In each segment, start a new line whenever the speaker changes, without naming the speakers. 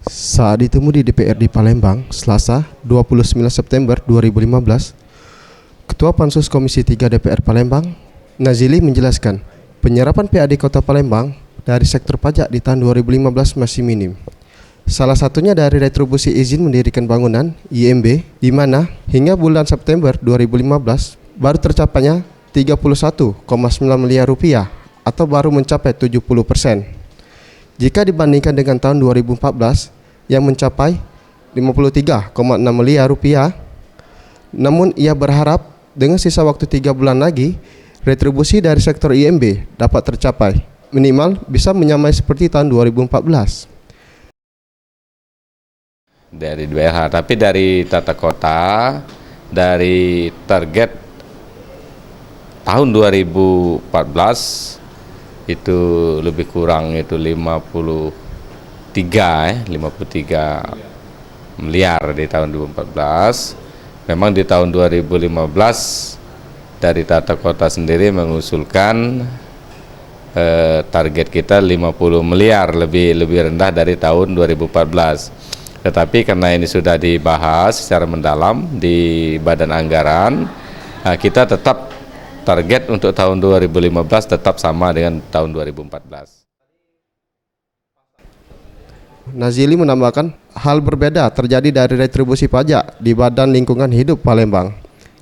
Saat ditemu di DPRD Palembang, Selasa 29 September 2015, Ketua Pansus Komisi 3 DPR Palembang, Nazili menjelaskan, penyerapan PAD Kota Palembang dari sektor pajak di tahun 2015 masih minim. Salah satunya dari retribusi izin mendirikan bangunan (IMB), di mana hingga bulan September 2015 baru tercapainya 31,9 miliar rupiah atau baru mencapai 70%. Jika dibandingkan dengan tahun 2014 yang mencapai 53,6 miliar rupiah, namun ia berharap dengan sisa waktu 3 bulan lagi, retribusi dari sektor IMB dapat tercapai, minimal bisa menyamai seperti tahun 2014.
Dari DWH, tapi dari tata kota, dari target tahun 2014 itu lebih kurang itu 53 miliar di tahun 2014. Memang di tahun 2015 dari tata kota sendiri mengusulkan target kita 50 miliar, lebih rendah dari tahun 2014. Tetapi karena ini sudah dibahas secara mendalam di Badan Anggaran, kita tetap target untuk tahun 2015 tetap sama dengan tahun 2014.
Nazili menambahkan, hal berbeda terjadi dari retribusi pajak di Badan Lingkungan Hidup Palembang,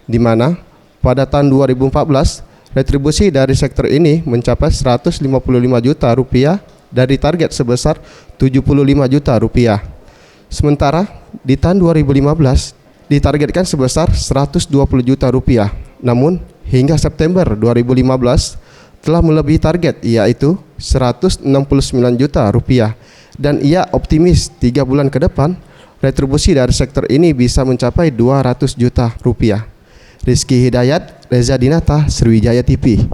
di mana pada tahun 2014 retribusi dari sektor ini mencapai 155 juta rupiah dari target sebesar 75 juta rupiah. Sementara di tahun 2015 ditargetkan sebesar 120 juta rupiah. Namun hingga September 2015 telah melebihi target, yaitu 169 juta rupiah, dan ia optimis 3 bulan ke depan retribusi dari sektor ini bisa mencapai 200 juta rupiah. Rizky Hidayat, Reza Dinata, Sriwijaya TV.